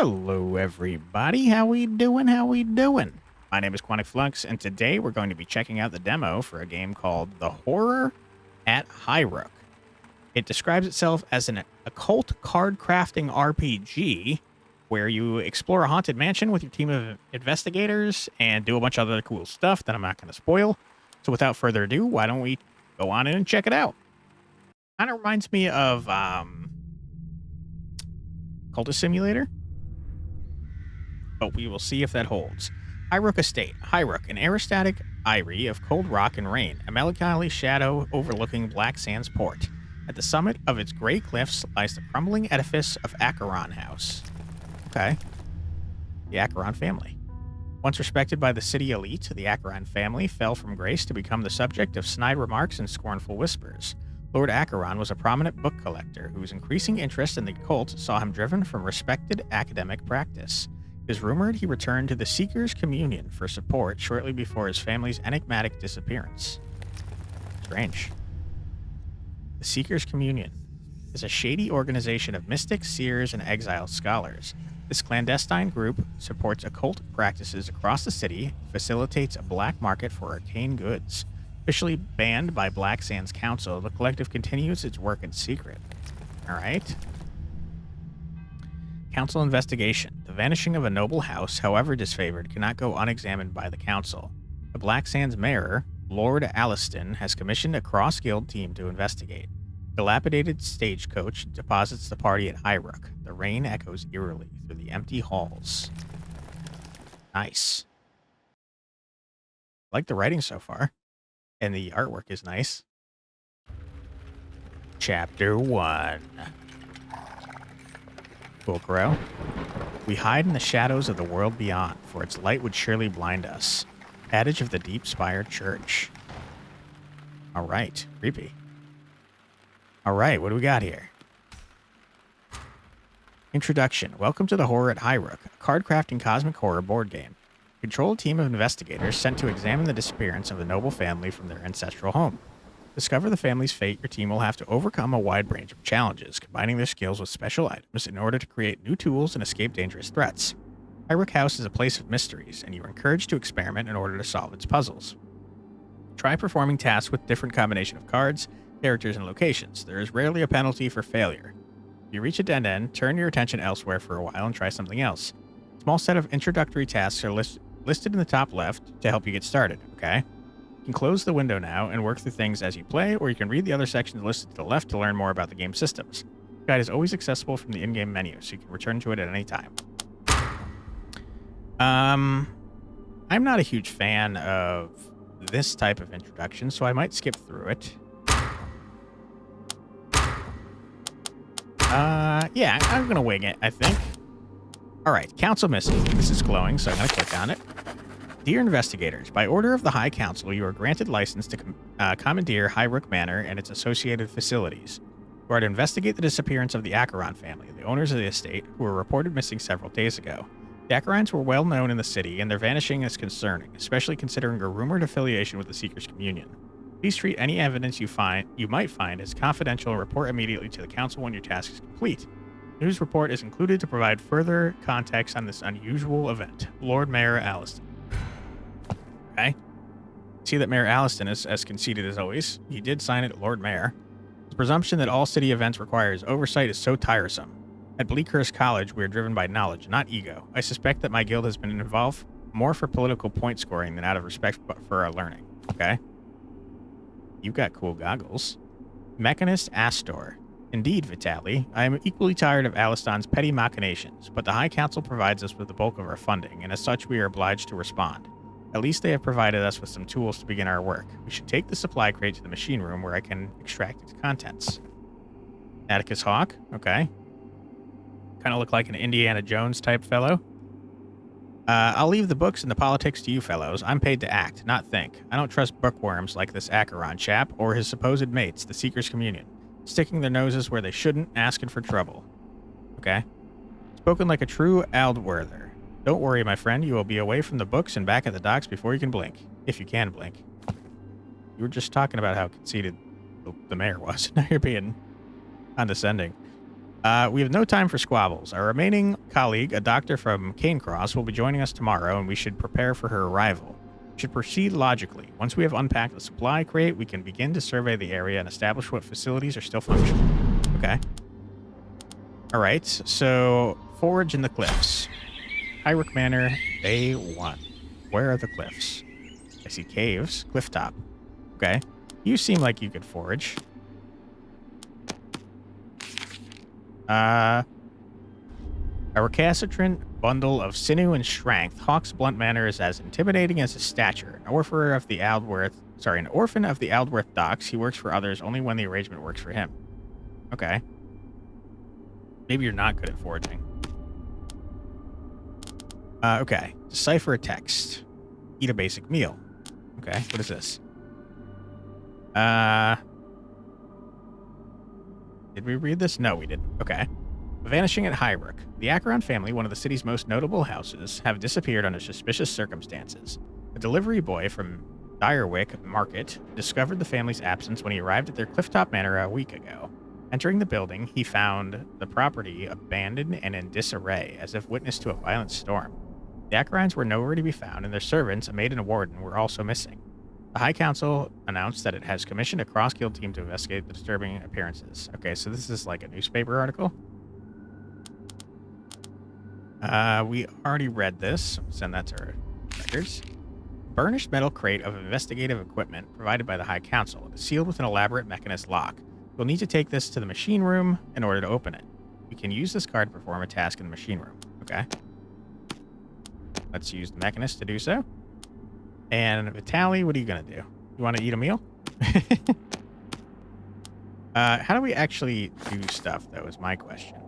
Hello, everybody. How we doing? How we doing? My name is Quantic Flux, and today we're going to be checking out the demo for a game called The Horror at Highrook. It describes itself as an occult card crafting RPG where you explore a haunted mansion with your team of investigators and do a bunch of other cool stuff that I'm not going to spoil. So without further ado, why don't we go on in and check it out? Kind of reminds me of Cultist Simulator, but we will see if that holds. Highrook Estate. Highrook, an aerostatic eyrie of cold rock and rain, a melancholy shadow overlooking Black Sands Port. At the summit of its gray cliffs lies the crumbling edifice of Acheron House. Okay. The Acheron family. Once respected by the city elite, the Acheron family fell from grace to become the subject of snide remarks and scornful whispers. Lord Acheron was a prominent book collector whose increasing interest in the occult saw him driven from respected academic practice. It is rumored he returned to the Seeker's Communion for support shortly before his family's enigmatic disappearance. Strange. The Seeker's Communion is a shady organization of mystics, seers, and exiled scholars. This clandestine group supports occult practices across the city, facilitates a black market for arcane goods. Officially banned by Black Sands Council, the collective continues its work in secret. All right. Council investigation. The vanishing of a noble house, however disfavored, cannot go unexamined by the council. The Black Sands mayor, Lord Alliston, has commissioned a cross-guild team to investigate. Dilapidated stagecoach deposits the party at Highrook. The rain echoes eerily through the empty halls. Nice. I like the writing so far. And the artwork is nice. Chapter 1. Cool crow. We hide in the shadows of the world beyond, for its light would surely blind us. Adage of the Deep Spire Church. All right. Creepy. All right, what do we got here? Introduction. Welcome to the Horror at Highrook, a card-crafting cosmic horror board game. Control a team of investigators sent to examine the disappearance of the noble family from their ancestral home. Discover the family's fate. Your team will have to overcome a wide range of challenges, combining their skills with special items in order to create new tools and escape dangerous threats. Highrook House is a place of mysteries, and you are encouraged to experiment in order to solve its puzzles. Try performing tasks with different combination of cards, characters, and locations. There is rarely a penalty for failure. If you reach a dead end, turn your attention elsewhere for a while and try something else. A small set of introductory tasks are listed in the top left to help you get started, okay? You can close the window now and work through things as you play, or you can read the other sections listed to the left to learn more about the game's systems. The guide is always accessible from the in-game menu, so you can return to it at any time. I'm not a huge fan of this type of introduction, so I might skip through it. Yeah, I'm gonna wing it, I think. All right, Council Missing. This is glowing, so I'm gonna click on it. Dear investigators, by order of the High Council, you are granted license to commandeer Highrook Manor and its associated facilities. You are to investigate the disappearance of the Acheron family, the owners of the estate, who were reported missing several days ago. The Acherons were well known in the city, and their vanishing is concerning, especially considering a rumored affiliation with the Seeker's Communion. Please treat any evidence you might find as confidential and report immediately to the council when your task is complete. The news report is included to provide further context on this unusual event. Lord Mayor Alliston. Okay. See that Mayor Alliston is as conceited as always. He did sign it Lord Mayor. The presumption that all city events requires oversight is so tiresome. At Bleakhurst College, we are driven by knowledge, not ego. I suspect that my guild has been involved more for political point scoring than out of respect for our learning. Okay. You've got cool goggles. Mechanist Astor. Indeed, Vitali, I am equally tired of Aliston's petty machinations, but the High Council provides us with the bulk of our funding, and as such we are obliged to respond. At least they have provided us with some tools to begin our work. We should take the supply crate to the machine room where I can extract its contents. Atticus Hawk, okay. Kind of look like an Indiana Jones type fellow. I'll leave the books and the politics to you fellows. I'm paid to act, not think. I don't trust bookworms like this Acheron chap or his supposed mates, the Seeker's Communion. Sticking their noses where they shouldn't, asking for trouble. Okay. Spoken like a true Aldwerther. Don't worry, my friend. You will be away from the books and back at the docks before you can blink. If you can blink. You were just talking about how conceited the mayor was. Now you're being condescending. We have no time for squabbles. Our remaining colleague, a doctor from Canecross, will be joining us tomorrow, and we should prepare for her arrival. We should proceed logically. Once we have unpacked the supply crate, we can begin to survey the area and establish what facilities are still functional. Okay. All right, so forage in the cliffs. Highrook Manor, day 1. Where are the cliffs? I see caves. Cliff top. Okay. You seem like you could forage. A recalcitrant bundle of sinew and strength. Hawk's blunt manner is as intimidating as his stature. An orphan of the Aldworth docks. He works for others only when the arrangement works for him. Okay. Maybe you're not good at foraging. Okay. Decipher a text. Eat a basic meal. Okay. What is this? Did we read this? No, we didn't. Okay. Vanishing at Highrook. The Acheron family, one of the city's most notable houses, have disappeared under suspicious circumstances. A delivery boy from Direwick Market discovered the family's absence when he arrived at their Clifftop Manor a week ago. Entering the building, he found the property abandoned and in disarray, as if witness to a violent storm. The Acherons were nowhere to be found, and their servants, a maid and a warden, were also missing. The High Council announced that it has commissioned a cross-guild team to investigate the disturbing appearances. Okay, so this is like a newspaper article. We already read this. Send that to our records. Burnished metal crate of investigative equipment provided by the High Council. It is sealed with an elaborate mechanist lock. You'll need to take this to the machine room in order to open it. You can use this card to perform a task in the machine room. Okay. Let's use the mechanist to do so. And Vitaly, what are you going to do? You want to eat a meal? How do we actually do stuff, though, is my question.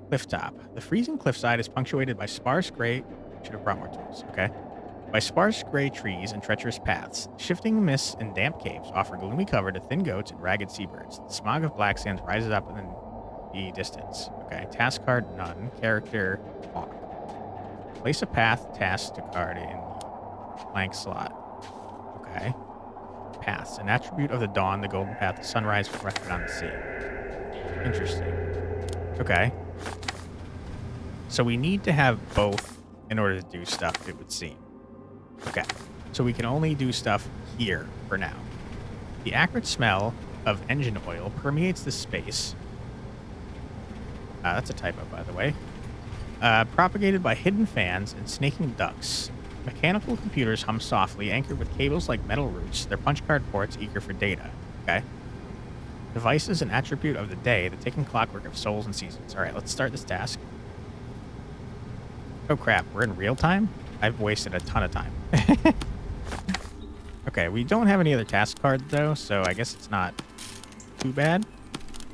Cliff top. The freezing cliffside is punctuated by sparse gray... Should have brought more tools. Okay. By sparse gray trees and treacherous paths. Shifting mists and damp caves offer gloomy cover to thin goats and ragged seabirds. The smog of black sands rises up in the distance. Okay. Task card, none. Character, walk. Place a path task to card in blank slot. Okay. Paths. An attribute of the dawn, the golden path, the sunrise reflected on the sea. Interesting. Okay. So we need to have both in order to do stuff, it would seem. Okay. So we can only do stuff here for now. The acrid smell of engine oil permeates the space. That's a typo, by the way. Propagated by hidden fans and snaking ducts. Mechanical computers hum softly, anchored with cables like metal roots, their punch card ports eager for data. Okay. Devices, an attribute of the day, the ticking clockwork of souls and seasons. All right, let's start this task. Oh crap, we're in real time? I've wasted a ton of time. Okay, we don't have any other task cards though, so I guess it's not too bad.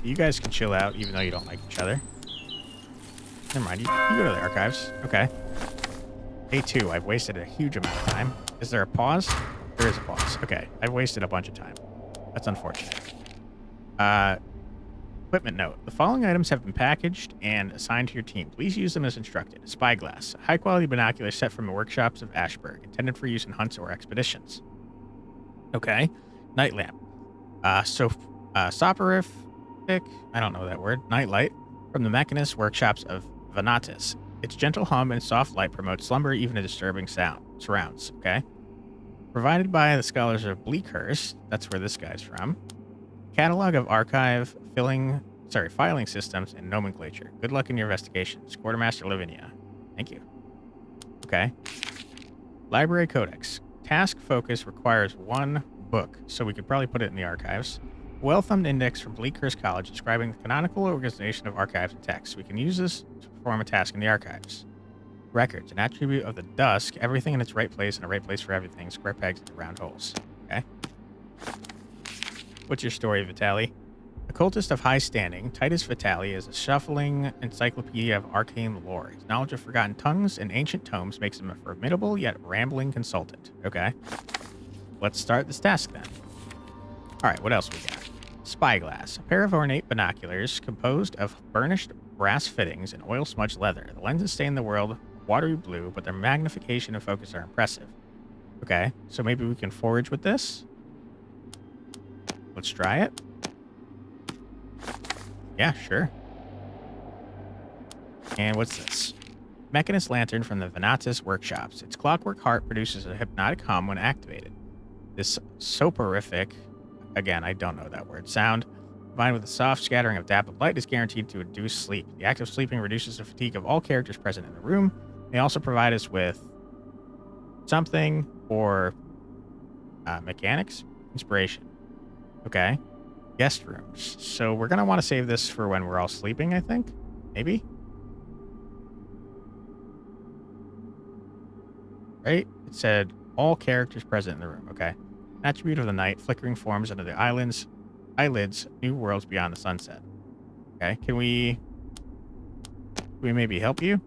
You guys can chill out even though you don't like each other. Never mind, you go to the archives. Okay. Day 2, I've wasted a huge amount of time. Is there a pause? There is a pause. Okay, I've wasted a bunch of time. That's unfortunate. Equipment note. The following items have been packaged and assigned to your team. Please use them as instructed. Spyglass. High-quality binoculars set from the workshops of Ashburg, intended for use in hunts or expeditions. Okay. Night lamp. Soporific, I don't know that word. Nightlight from the mechanist workshops of Vanatis. Its gentle hum and soft light promotes slumber, even a disturbing sound. Surrounds. Okay. Provided by the scholars of Bleakhurst. That's where this guy's from. Catalog of archive, filing systems, and nomenclature. Good luck in your investigations. Quartermaster Lavinia. Thank you. Okay. Library Codex. Task focus requires 1 book, so we could probably put it in the archives. Well-thumbed index from Bleakhurst College describing the canonical organization of archives and texts. We can use this to perform a task in the archives. Records. An attribute of the dusk. Everything in its right place and a right place for everything. Square pegs into round holes. Okay. What's your story, Vitaly? A cultist of high standing, Titus Vitaly is a shuffling encyclopedia of arcane lore. His knowledge of forgotten tongues and ancient tomes makes him a formidable yet rambling consultant. Okay. Let's start this task then. All right, what else we got? Spyglass. A pair of ornate binoculars composed of burnished brass fittings and oil-smudged leather. The lenses stain the world watery blue, but their magnification and focus are impressive. Okay, so maybe we can forage with this? Let's try it. Yeah, sure. And what's this? Mechanist lantern from the Venatus workshops. Its clockwork heart produces a hypnotic hum when activated. This soporific, again, I don't know that word, sound, combined with a soft scattering of dappled light, is guaranteed to induce sleep. The act of sleeping reduces the fatigue of all characters present in the room. They also provide us with something for mechanics, inspiration. Okay. Guest rooms. So we're going to want to save this for when we're all sleeping, I think. Maybe. Right? It said all characters present in the room. Okay. Attribute of the night, flickering forms under the eyelids, new worlds beyond the sunset. Okay. Can we maybe help you?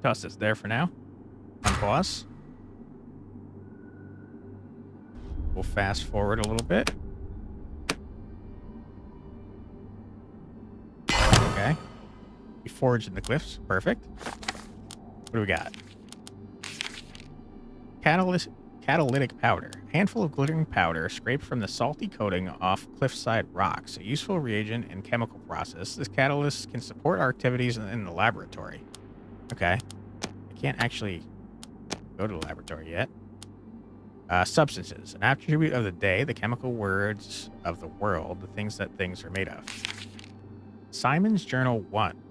Toss this there for now. Unpause. We'll fast forward a little bit. Okay. We forged in the glyphs. Perfect. What do we got? Catalytic powder. A handful of glittering powder scraped from the salty coating off cliffside rocks. A useful reagent and chemical process. This catalyst can support our activities in the laboratory. Okay. I can't actually go to the laboratory yet. Substances. An attribute of the day, the chemical words of the world, the things that things are made of. Simon's Journal 1.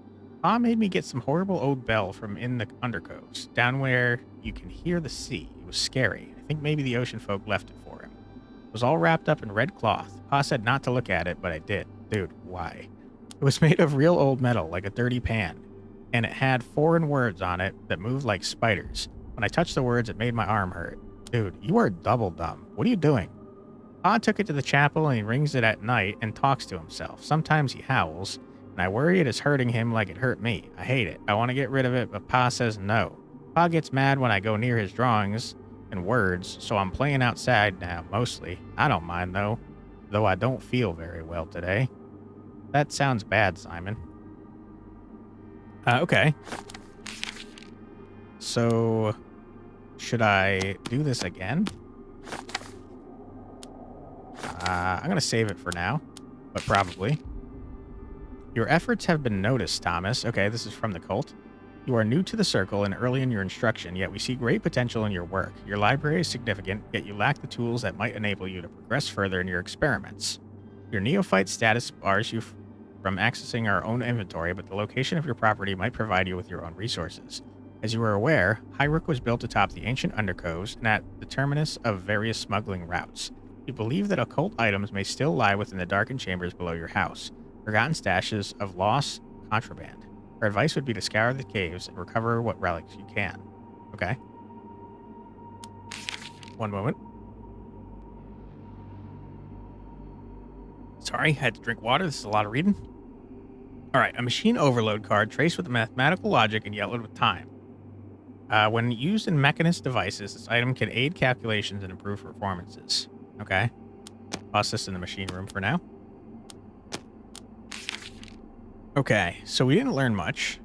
Pa made me get some horrible old bell from in the undercoves, down where you can hear the sea. It was scary. I think maybe the ocean folk left it for him. It was all wrapped up in red cloth. Pa said not to look at it, but I did. Dude, why? It was made of real old metal, like a dirty pan, and it had foreign words on it that moved like spiders. When I touched the words, it made my arm hurt. Dude, you are double dumb. What are you doing? Pa took it to the chapel and he rings it at night and talks to himself. Sometimes he howls, and I worry it is hurting him like it hurt me. I hate it. I want to get rid of it, but Pa says no. Pa gets mad when I go near his drawings and words, so I'm playing outside now, mostly. I don't mind, though I don't feel very well today. That sounds bad, Simon. Okay. So, should I do this again? I'm going to save it for now, but probably. Your efforts have been noticed, Thomas. Okay, this is from the cult. You are new to the circle and early in your instruction, yet we see great potential in your work. Your library is significant, yet you lack the tools that might enable you to progress further in your experiments. Your neophyte status bars you from accessing our own inventory, but the location of your property might provide you with your own resources. As you are aware, Highrook was built atop the ancient undercoves and at the terminus of various smuggling routes. You believe that occult items may still lie within the darkened chambers below your house, forgotten stashes of lost contraband. Our advice would be to scour the caves and recover what relics you can. Okay. One moment. Sorry, had to drink water. This is a lot of reading. All right, a machine overload card traced with mathematical logic and yellowed with time. When used in mechanist devices, this item can aid calculations and improve performances. Okay. Toss this in the machine room for now. Okay, so we didn't learn much.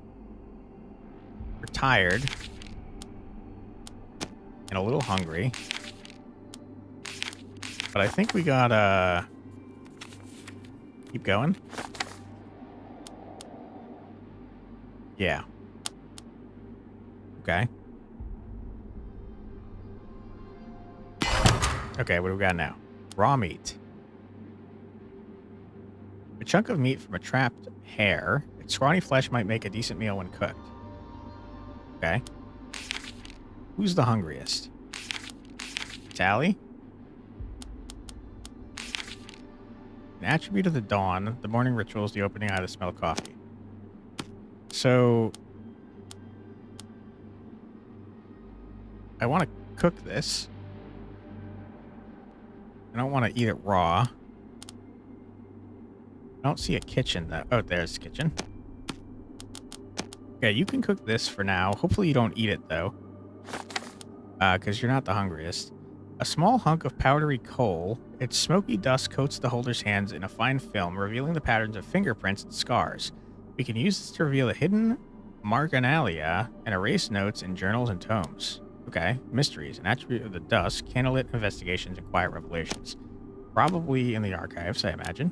We're tired. And a little hungry. But I think we gotta keep going. Yeah. Okay. Okay, what do we got now? Raw meat. A chunk of meat from a trapped hare. Its scrawny flesh might make a decent meal when cooked. Okay. Who's the hungriest? Tally? An attribute of the dawn. The morning ritual is the opening eye of the smell of coffee. So, I want to cook this. I don't want to eat it raw. I don't see a kitchen though. Oh, there's a kitchen. Okay, you can cook this for now. Hopefully you don't eat it though. Because you're not the hungriest. A small hunk of powdery coal. Its smoky dust coats the holder's hands in a fine film, revealing the patterns of fingerprints and scars. We can use this to reveal a hidden marginalia and erase notes in journals and tomes. Okay, mysteries, an attribute of the dusk, candlelit investigations, and quiet revelations. Probably in the archives, I imagine.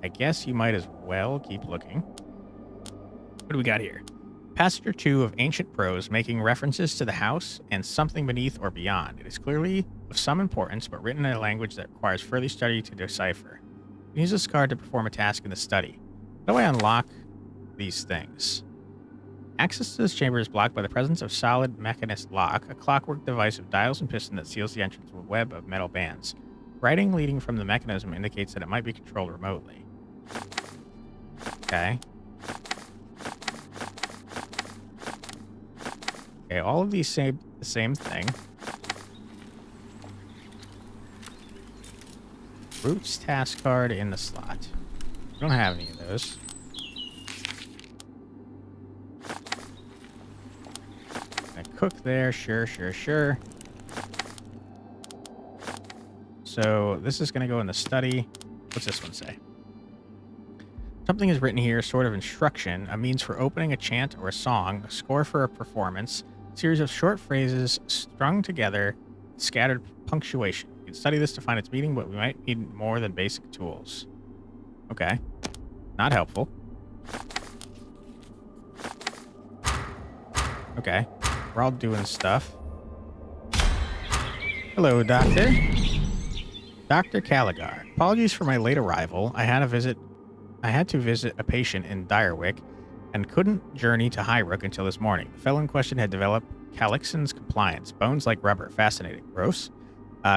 I guess you might as well keep looking. What do we got here? Passage or two of ancient prose making references to the house and something beneath or beyond. It is clearly of some importance, but written in a language that requires further study to decipher. You can use this card to perform a task in the study. How do I unlock these things? Access to this chamber is blocked by the presence of solid mechanist lock, a clockwork device of dials and piston that seals the entrance with a web of metal bands. Writing leading from the mechanism indicates that it might be controlled remotely. Okay. Okay, all of these say the same thing. Roots task card in the slot. We don't have any of those. Cook there, sure. So this is going to go in the study. What's this one say? Something is written here, sort of instruction, a means for opening a chant or a song, a score for a performance, a series of short phrases strung together, scattered punctuation. You can study this to find its meaning, but we might need more than basic tools. Okay. Not helpful. Okay. We're all doing stuff. Hello, Doctor. Dr. Caligar. Apologies for my late arrival. I had to visit a patient in Direwick and couldn't journey to Highrook until this morning. The fellow in question had developed Calixon's compliance. Bones like rubber. Fascinating. Gross.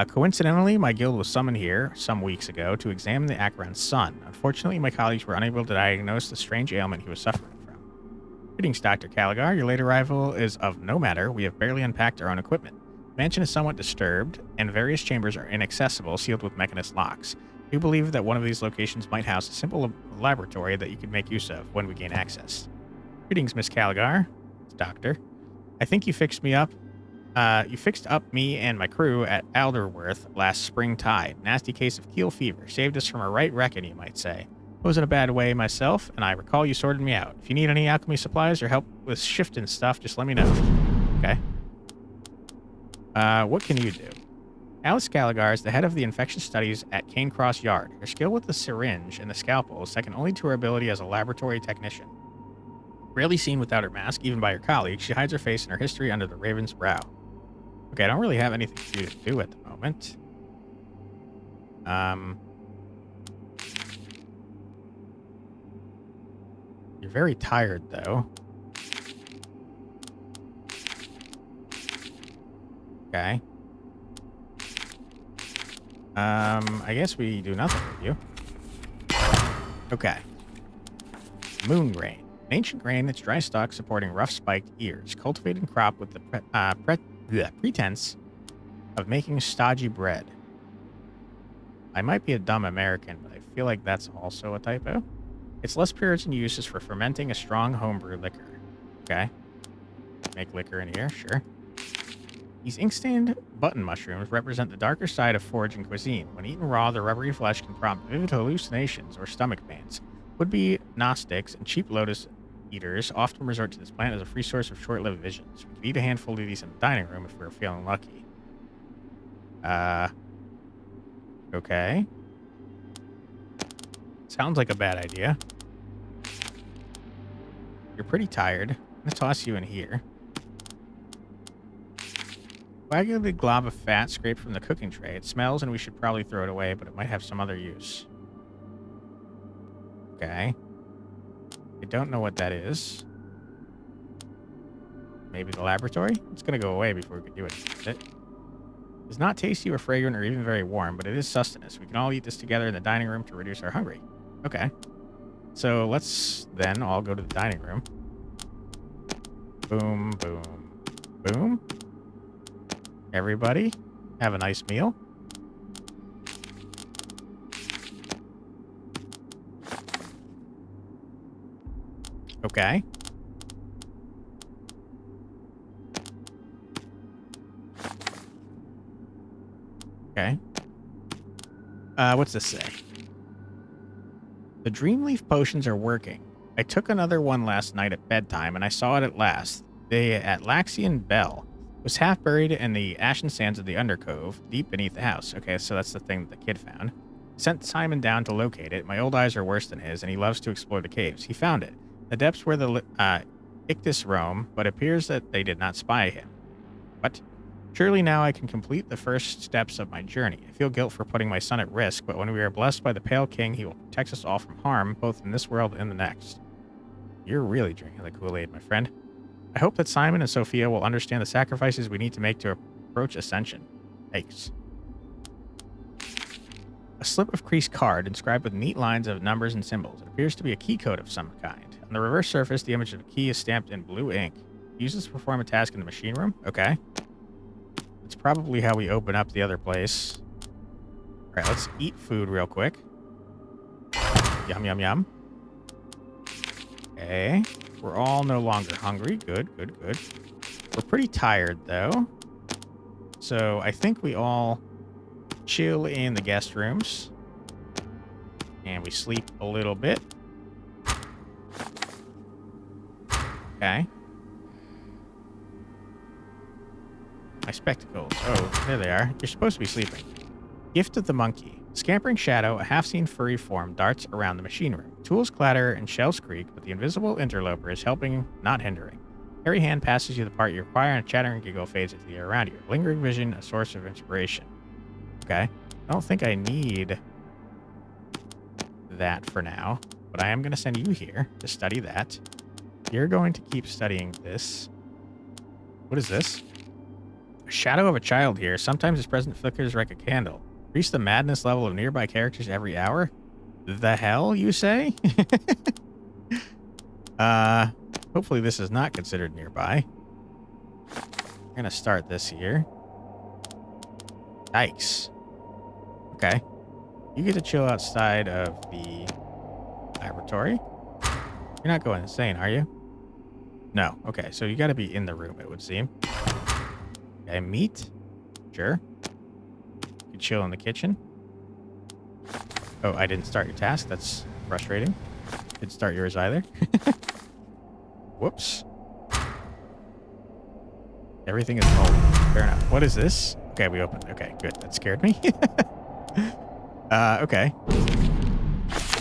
Coincidentally, my guild was summoned here some weeks ago to examine the Acheron's son. Unfortunately, my colleagues were unable to diagnose the strange ailment he was suffering from. Greetings, Dr. Caligar. Your late arrival is of no matter. We have barely unpacked our own equipment. The mansion is somewhat disturbed, and various chambers are inaccessible, sealed with mechanist locks. We believe that one of these locations might house a simple laboratory that you could make use of when we gain access. Greetings, Miss Caligar. It's Doctor. I think you fixed me up. You fixed up me and my crew at Alderworth last spring tide. Nasty case of keel fever. Saved us from a right wrecking, you might say. I was in a bad way myself, and I recall you sorted me out. If you need any alchemy supplies or help with shifting stuff, just let me know. Okay. What can you do? Alice Caligar is the head of the infectious studies at Cane Cross Yard. Her skill with the syringe and the scalpel is second only to her ability as a laboratory technician. Rarely seen without her mask, even by her colleagues, she hides her face and her history under the raven's brow. Okay, I don't really have anything for you to do at the moment. You're very tired, though. Okay. I guess we do nothing with you. Okay. Moon grain. An ancient grain that's dry stalk supporting rough spiked ears. Cultivated and cropped with the pretense of making stodgy bread. I might be a dumb American, but I feel like that's also a typo. Its less Puritan use is for fermenting a strong homebrew liquor. Okay. Make liquor in here, sure. These ink-stained button mushrooms represent the darker side of foraging cuisine. When eaten raw, their rubbery flesh can prompt vivid hallucinations or stomach pains. Would-be Gnostics and cheap lotus eaters often resort to this plant as a free source of short-lived visions. We could eat a handful of these in the dining room if we were feeling lucky. Okay. Sounds like a bad idea. You're pretty tired. I'm going to toss you in here. Coagulated glob of fat scraped from the cooking tray. It smells and we should probably throw it away, but it might have some other use. Okay. I don't know what that is. Maybe the laboratory? It's going to go away before we can do anything with it. It's not tasty or fragrant or even very warm, but it is sustenance. We can all eat this together in the dining room to reduce our hunger. Okay. So let's then all go to the dining room. Boom, boom, boom. Everybody, have a nice meal. Okay. Okay. What's this say? The Dreamleaf potions are working. I took another one last night at bedtime, and I saw it at last. They at Laxian Bell. Was half buried in the ashen sands of the undercove, deep beneath the house. Okay, so that's the thing that the kid found. Sent Simon down to locate it. My old eyes are worse than his, and he loves to explore the caves. He found it. The depths where the Ictus roam, but appears that they did not spy him. What? Surely now I can complete the first steps of my journey. I feel guilt for putting my son at risk, but when we are blessed by the Pale King, he will protect us all from harm, both in this world and the next. You're really drinking the Kool-Aid, my friend. I hope that Simon and Sophia will understand the sacrifices we need to make to approach Ascension. Thanks. A slip of creased card inscribed with neat lines of numbers and symbols. It appears to be a key code of some kind. On the reverse surface, the image of a key is stamped in blue ink. Use this to perform a task in the machine room? Okay. It's probably how we open up the other place. All right, let's eat food real quick. Yum, yum, yum. Okay. We're all no longer hungry. Good, good, good. We're pretty tired, though. So I think we all chill in the guest rooms. And we sleep a little bit. Okay. My spectacles. Oh, there they are. You're supposed to be sleeping. Gift of the monkey. Scampering shadow, a half-seen furry form darts around the machine room. Tools clatter and shells creak, but the invisible interloper is helping, not hindering. Hairy hand passes you the part you require, and a chattering giggle fades into the air around you. Lingering vision, a source of inspiration. Okay. I don't think I need that for now, but I am going to send you here to study that. You're going to keep studying this. What is this? A shadow of a child here. Sometimes its presence flickers like a candle. Increase the madness level of nearby characters every hour? The hell, you say? Hopefully this is not considered nearby. We're going to start this here. Yikes. Okay. You get to chill outside of the laboratory. You're not going insane, are you? No. Okay, so you got to be in the room, it would seem. Okay, meat. Sure. You can chill in the kitchen. Oh, I didn't start your task. That's frustrating. Didn't start yours either. Whoops. Everything is moldy. Fair enough. What is this? Okay, we opened. Okay, good. That scared me. Okay.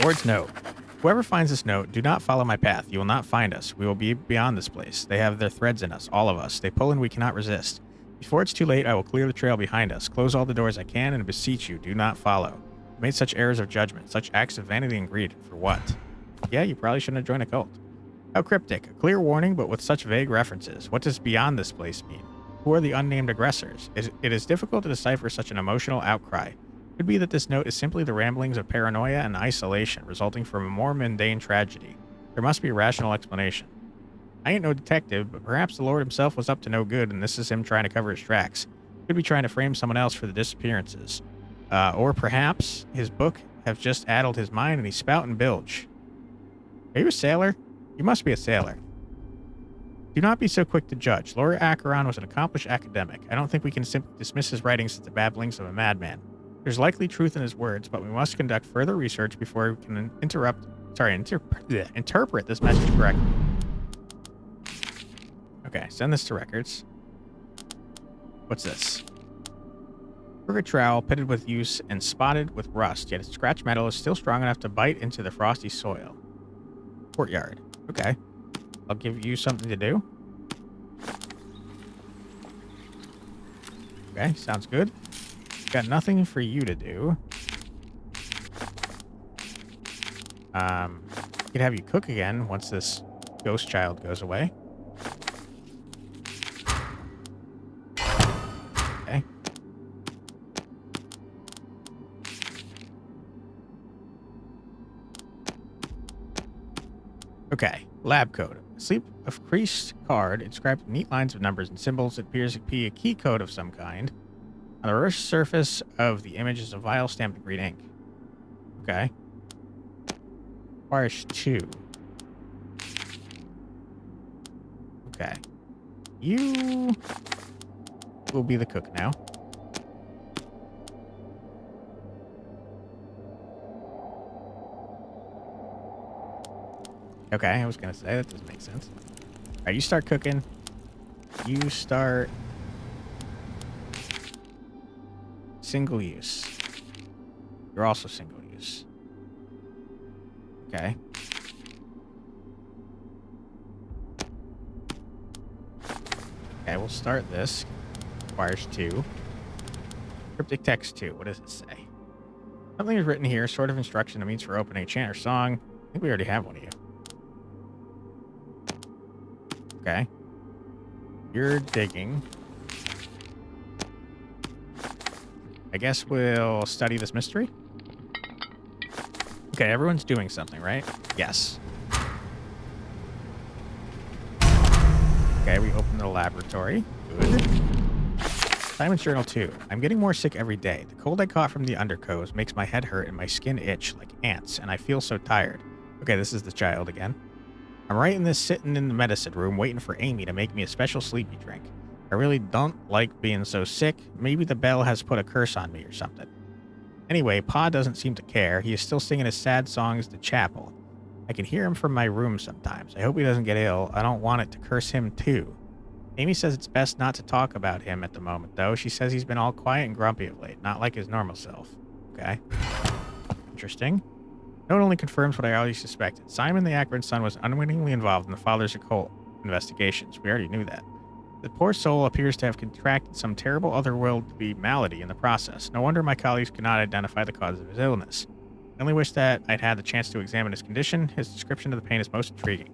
Lord's note. Whoever finds this note, do not follow my path. You will not find us. We will be beyond this place. They have their threads in us, all of us. They pull in we cannot resist. Before it's too late, I will clear the trail behind us. Close all the doors I can and beseech you, do not follow. You made such errors of judgment, such acts of vanity and greed. For what? Yeah, you probably shouldn't have joined a cult. How cryptic. A clear warning, but with such vague references. What does beyond this place mean? Who are the unnamed aggressors? It is difficult to decipher such an emotional outcry. It could be that this note is simply the ramblings of paranoia and isolation, resulting from a more mundane tragedy. There must be a rational explanation. I ain't no detective, but perhaps the Lord himself was up to no good, and this is him trying to cover his tracks. He could be trying to frame someone else for the disappearances. Or perhaps his book have just addled his mind and he's spouting bilge. Are you a sailor? You must be a sailor. Do not be so quick to judge. Lord Acheron was an accomplished academic. I don't think we can simply dismiss his writings as the babblings of a madman. There's likely truth in his words, but we must conduct further research before we can interpret this message correctly. Okay, send this to records. What's this? Crooked trowel, pitted with use and spotted with rust, yet its scratch metal is still strong enough to bite into the frosty soil. Courtyard. Okay. I'll give you something to do. Okay, sounds good. Got nothing for you to do. Could have you cook again once this ghost child goes away. Okay. Okay, lab code. Sleep of creased card inscribed with neat lines of numbers and symbols. It appears to be a key code of some kind. On the reverse surface of the image is a vial stamped in green ink. Okay. Requires 2. Okay. You will be the cook now. Okay, I was going to say, that doesn't make sense. All right, you start cooking. You start Single use. You're also single use. Okay. Okay, we'll start this. Requires 2. Cryptic text 2. What does it say? Something is written here. Sort of instruction. It means for opening a chant or song. I think we already have one of you. Okay. You're digging. I guess we'll study this mystery. Okay, everyone's doing something, right? Yes. Okay, we open the laboratory. Good. Simon's Journal 2. I'm getting more sick every day. The cold I caught from the undercoats makes my head hurt and my skin itch like ants, and I feel so tired. Okay, this is the child again. I'm right in this sitting in the medicine room waiting for Amy to make me a special sleepy drink. I really don't like being so sick. Maybe the bell has put a curse on me or something. Anyway, Pa doesn't seem to care. He is still singing his sad songs at the chapel. I can hear him from my room sometimes. I hope he doesn't get ill. I don't want it to curse him too. Amy says it's best not to talk about him at the moment, though. She says he's been all quiet and grumpy of late, not like his normal self. Okay. Interesting. Note only confirms what I already suspected. Simon the Akron's son was unwittingly involved in the father's occult investigations. We already knew that. The poor soul appears to have contracted some terrible otherworldly malady in the process. No wonder my colleagues could not identify the cause of his illness. I only wish that I'd had the chance to examine his condition. His description of the pain is most intriguing.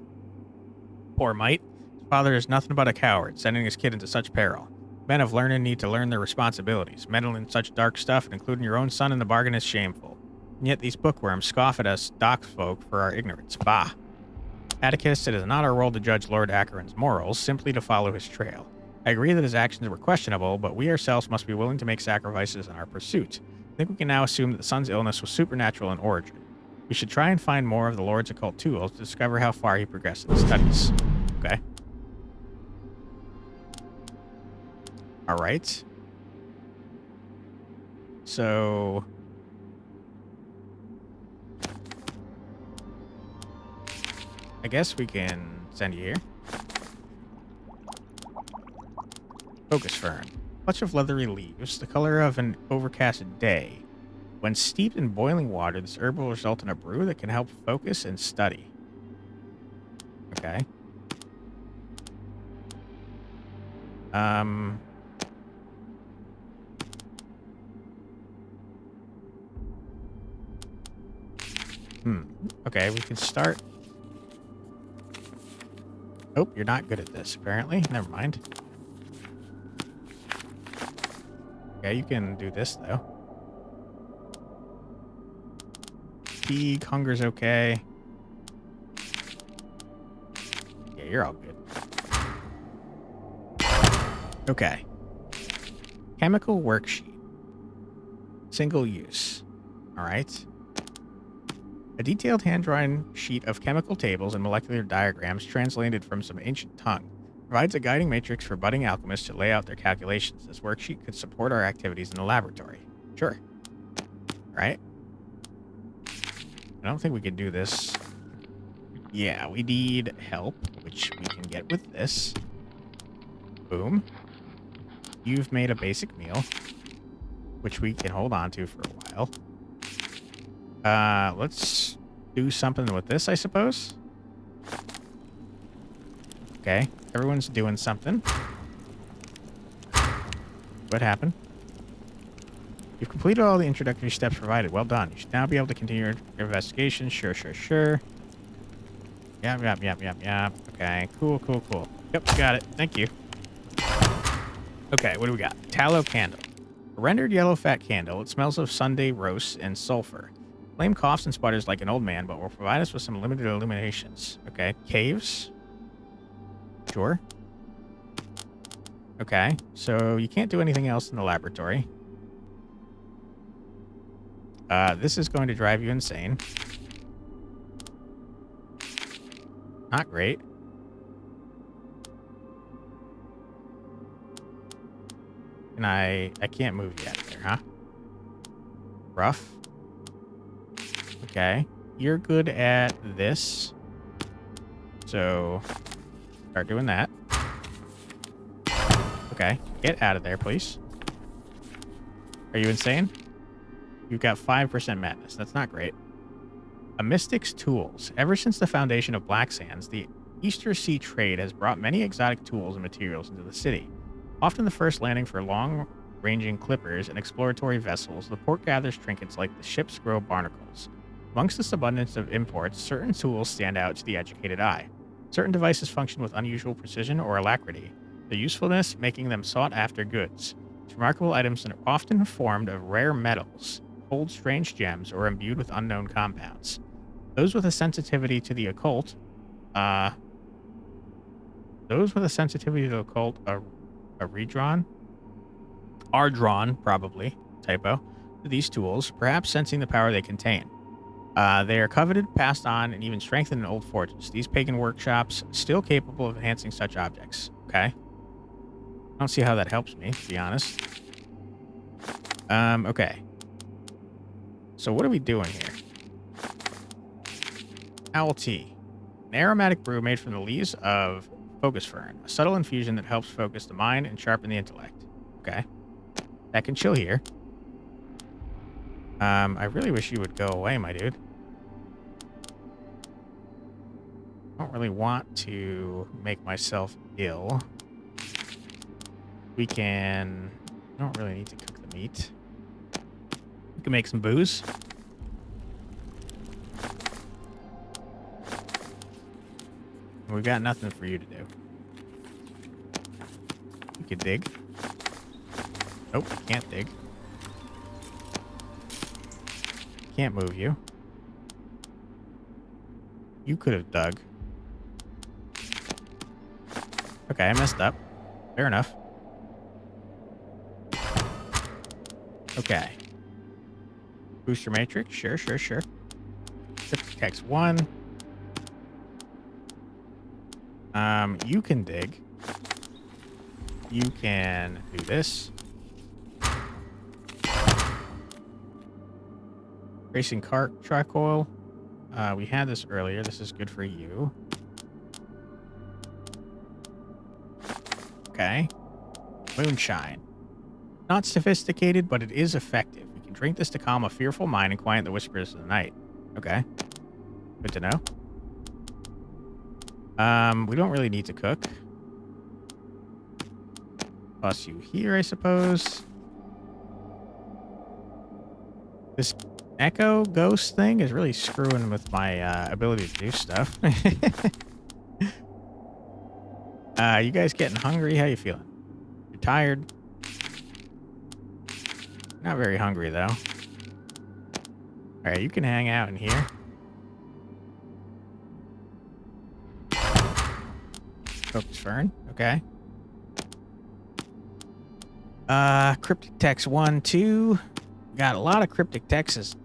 Poor mite. His father is nothing but a coward, sending his kid into such peril. Men of learning need to learn their responsibilities. Meddling in such dark stuff, including your own son in the bargain, is shameful. And yet these bookworms scoff at us doc folk for our ignorance. Bah! Atticus, it is not our role to judge Lord Acheron's morals, simply to follow his trail. I agree that his actions were questionable, but we ourselves must be willing to make sacrifices in our pursuit. I think we can now assume that the son's illness was supernatural in origin. We should try and find more of the Lord's occult tools to discover how far he progressed in his studies. Okay. Alright. So... I guess we can send you here. Focus fern. Clutch of leathery leaves, the color of an overcast day. When steeped in boiling water, this herb will result in a brew that can help focus and study. Okay. Okay, we can start. Oh, you're not good at this, apparently. Never mind. Okay, you can do this, though. Fatigue, hunger's okay. Yeah, you're all good. Okay. Chemical worksheet. Single use. All right. A detailed hand-drawn sheet of chemical tables and molecular diagrams translated from some ancient tongue provides a guiding matrix for budding alchemists to lay out their calculations. This worksheet could support our activities in the laboratory. Sure. Right? I don't think we could do this. Yeah, we need help, which we can get with this. Boom. You've made a basic meal, which we can hold on to for a while. Let's do something with this, I suppose. Okay, everyone's doing something. What happened? You've completed all the introductory steps provided. Well done. You should now be able to continue your investigation. Sure. Yep. Okay, cool. Yep, got it. Thank you. Okay, what do we got? Tallow candle. A rendered yellow fat candle. It smells of Sunday roasts and sulfur. Flame coughs and sputters like an old man, but will provide us with some limited illuminations. Okay, caves. Sure. Okay, so you can't do anything else in the laboratory. This is going to drive you insane. Not great. And I can't move you out of there, huh? Rough. Okay. You're good at this. So, start doing that. Okay. Get out of there, please. Are you insane? You've got 5% madness. That's not great. A mystic's tools. Ever since the foundation of Black Sands, the Easter Sea trade has brought many exotic tools and materials into the city. Often the first landing for long-ranging clippers and exploratory vessels, the port gathers trinkets like the ship's grow barnacles. Amongst this abundance of imports, certain tools stand out to the educated eye. Certain devices function with unusual precision or alacrity, their usefulness making them sought-after goods. These remarkable items are often formed of rare metals, hold strange gems, or imbued with unknown compounds. Those with a sensitivity to the occult, are drawn, probably, typo, to these tools, perhaps sensing the power they contain. They are coveted, passed on, and even strengthened in old forges. These pagan workshops still capable of enhancing such objects. Okay. I don't see how that helps me, to be honest. Okay. So what are we doing here? Owl tea. An aromatic brew made from the leaves of focus fern. A subtle infusion that helps focus the mind and sharpen the intellect. Okay. That can chill here. I really wish you would go away, my dude. I don't really want to make myself ill. We don't really need to cook the meat. We can make some booze. We've got nothing for you to do. You could dig. Nope, can't dig. Can't move you. You could have dug. Okay, I messed up. Fair enough. Okay. Booster matrix. Sure. Text 1. You can dig. You can do this. Racing cart tricoil. We had this earlier. This is good for you. Okay. Moonshine. Not sophisticated, but it is effective. We can drink this to calm a fearful mind and quiet the whispers of the night. Okay. Good to know. We don't really need to cook. Toss you here, I suppose. This echo ghost thing is really screwing with my ability to do stuff. You guys getting hungry? How you feeling? You're tired? Not very hungry, though. Alright, you can hang out in here. Focus fern. Okay. Cryptic text 1, 2. Got a lot of cryptic texts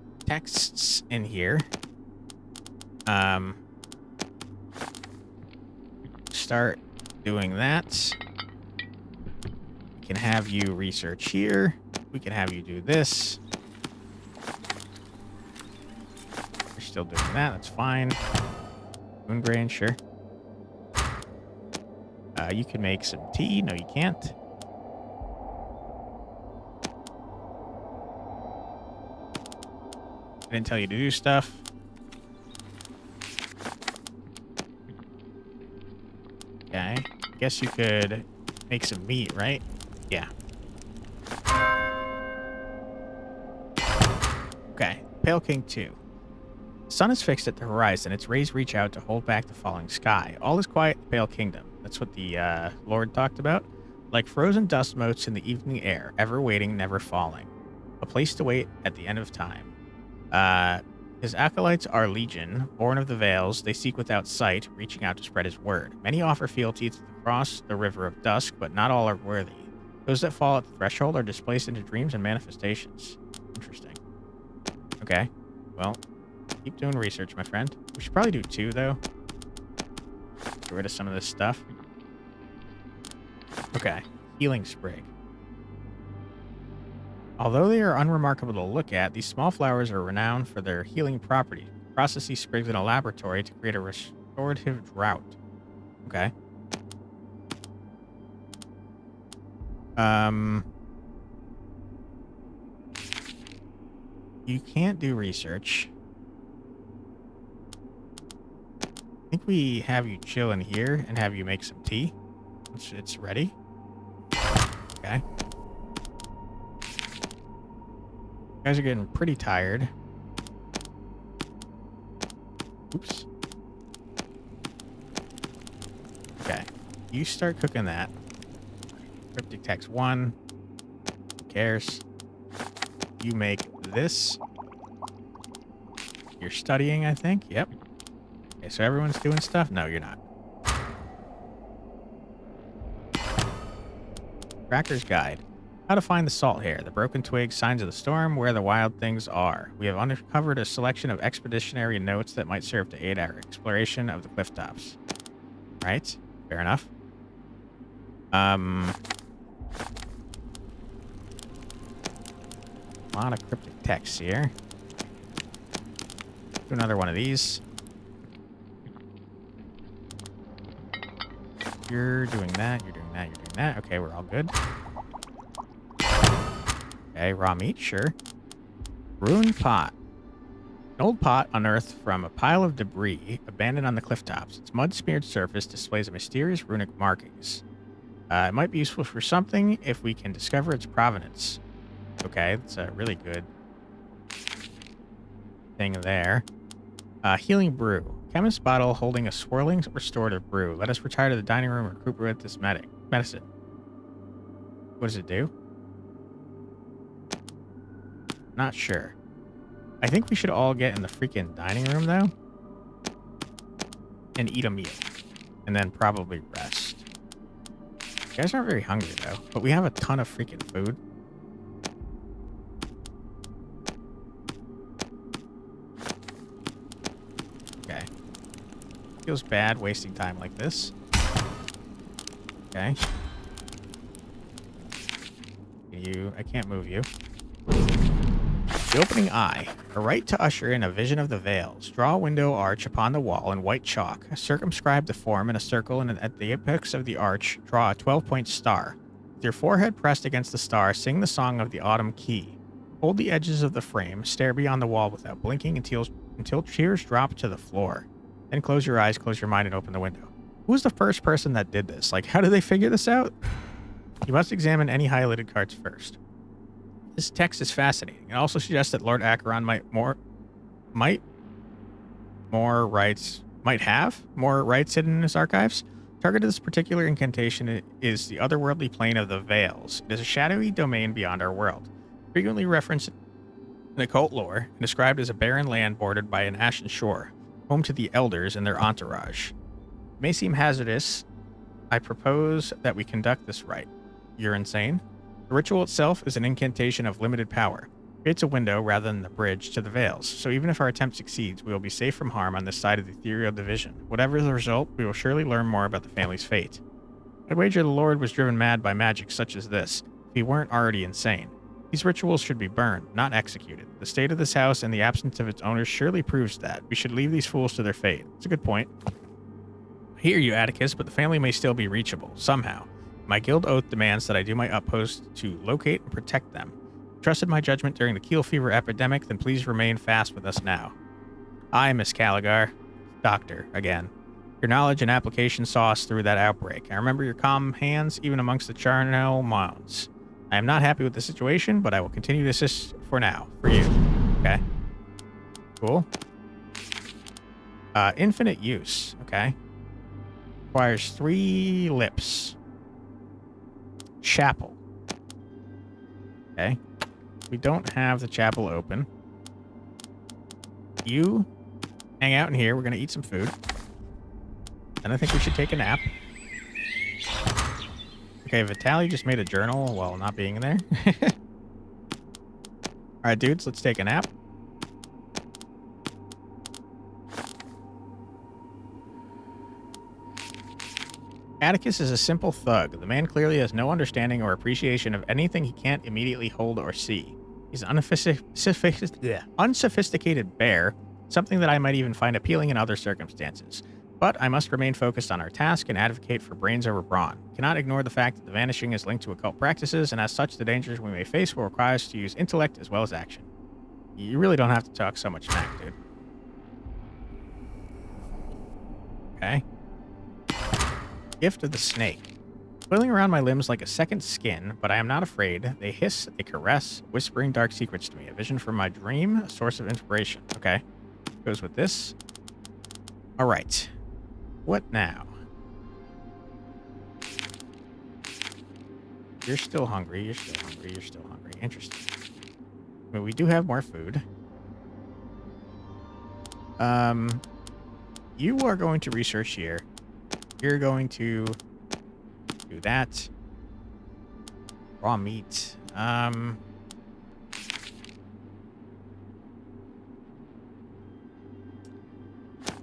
in here. Start doing that. We can have you research here. We can have you do this. You're still doing that. That's fine. Moongrain, sure. You can make some tea. No, you can't. I didn't tell you to do stuff. Okay. Guess you could make some meat, right? Yeah. Okay. Pale King 2. The sun is fixed at the horizon. Its rays reach out to hold back the falling sky. All is quiet in the Pale Kingdom. That's what the Lord talked about. Like frozen dust motes in the evening air, ever waiting, never falling. A place to wait at the end of time. His acolytes are legion, born of the Vales. They seek without sight, reaching out to spread his word. Many offer fealty to the cross, the river of dusk, but not all are worthy. Those that fall at the threshold are displaced into dreams and manifestations. Interesting. Okay. Well, keep doing research, my friend. We should probably do 2, though. Get rid of some of this stuff. Okay. Healing sprig. Although they are unremarkable to look at, these small flowers are renowned for their healing property. Process these sprigs in a laboratory to create a restorative drought. Okay. You can't do research. I think we have you chill in here and have you make some tea. It's ready. Okay. You guys are getting pretty tired. Oops. Okay. You start cooking that. Cryptic text 1. Who cares? You make this. You're studying, I think. Yep. Okay, so everyone's doing stuff? No, you're not. Cracker's Guide. How to find the salt hare, the broken twigs, signs of the storm, where the wild things are. We have uncovered a selection of expeditionary notes that might serve to aid our exploration of the cliff tops. Right? Fair enough. A lot of cryptic text here. Do another one of these. You're doing that, you're doing that, you're doing that. Okay, we're all good. Okay, raw meat, sure. Ruined pot. An old pot unearthed from a pile of debris abandoned on the cliff tops. Its mud-smeared surface displays mysterious runic markings. It might be useful for something if we can discover its provenance. Okay, that's a really good thing there. Healing brew. Chemist's bottle holding a swirling restorative brew. Let us retire to the dining room and recuperate this medicine. What does it do? Not sure. I think we should all get in the freaking dining room, though. And eat a meal. And then probably rest. You guys aren't very hungry, though. But we have a ton of freaking food. Okay. Feels bad wasting time like this. Okay. I can't move you. The opening eye. A right to usher in a vision of the veils. Draw a window arch upon the wall in white chalk. Circumscribe the form in a circle, and at the apex of the arch, draw a 12-point star. With your forehead pressed against the star, sing the song of the autumn key. Hold the edges of the frame, stare beyond the wall without blinking until tears drop to the floor. Then close your eyes, close your mind, and open the window. Who was the first person that did this? Like, how did they figure this out? You must examine any highlighted cards first. This text is fascinating. It also suggests that Lord Acheron might have more rights hidden in his archives. Target of this particular incantation is the otherworldly plane of the Veils. It is a shadowy domain beyond our world, frequently referenced in occult lore and described as a barren land bordered by an ashen shore, home to the elders and their entourage. It may seem hazardous. I propose that we conduct this rite. You're insane? The ritual itself is an incantation of limited power. It creates a window rather than the bridge to the Veils, so even if our attempt succeeds, we will be safe from harm on this side of the ethereal division. Whatever the result, we will surely learn more about the family's fate. I'd wager the Lord was driven mad by magic such as this, if he weren't already insane. These rituals should be burned, not executed. The state of this house and the absence of its owners surely proves that. We should leave these fools to their fate. It's a good point. I hear you, Atticus, but the family may still be reachable, somehow. My guild oath demands that I do my utmost to locate and protect them. Trusted my judgment during the Keel Fever epidemic, then please remain fast with us now. I, Miss Caligar, Doctor, again. Your knowledge and application saw us through that outbreak. I remember your calm hands even amongst the charnel mounds. I am not happy with the situation, but I will continue to assist for now. For you. Okay. Cool. Infinite use. Okay. Requires 3 lips. Chapel. Okay. We don't have the chapel open. You hang out in here. We're going to eat some food. And I think we should take a nap. Okay, Vitaly just made a journal while not being there. Alright, dudes, let's take a nap. Atticus is a simple thug. The man clearly has no understanding or appreciation of anything he can't immediately hold or see. He's an unsophisticated bear, something that I might even find appealing in other circumstances. But I must remain focused on our task and advocate for brains over brawn. Cannot ignore the fact that the vanishing is linked to occult practices, and as such, the dangers we may face will require us to use intellect as well as action. You really don't have to talk so much smack, dude. Okay. Gift of the snake. Coiling around my limbs like a second skin, but I am not afraid. They hiss, they caress, whispering dark secrets to me. A vision from my dream, a source of inspiration. Okay. Goes with this. All right. What now? You're still hungry. You're still hungry. You're still hungry. Interesting. I mean, we do have more food. You are going to research here. You're going to do that. Raw meat.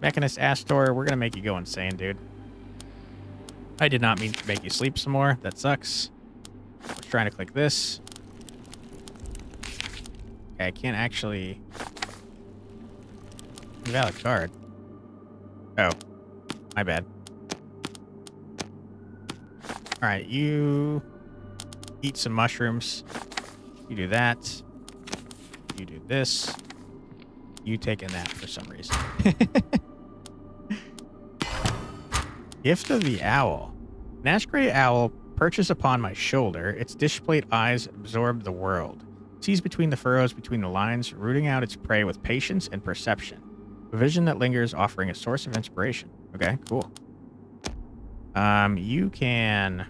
Mechanist Astor, we're gonna make you go insane, dude. I did not mean to make you sleep some more. That sucks. I was trying to click this. Okay, I can't actually... Invalid card. Oh. My bad. Alright, you... eat some mushrooms. You do that. You do this. You take a nap for some reason. Gift of the Owl. An ash gray owl perches upon my shoulder. Its dish-plate eyes absorb the world. It sees between the furrows, between the lines, rooting out its prey with patience and perception. A vision that lingers, offering a source of inspiration. Okay, cool. You can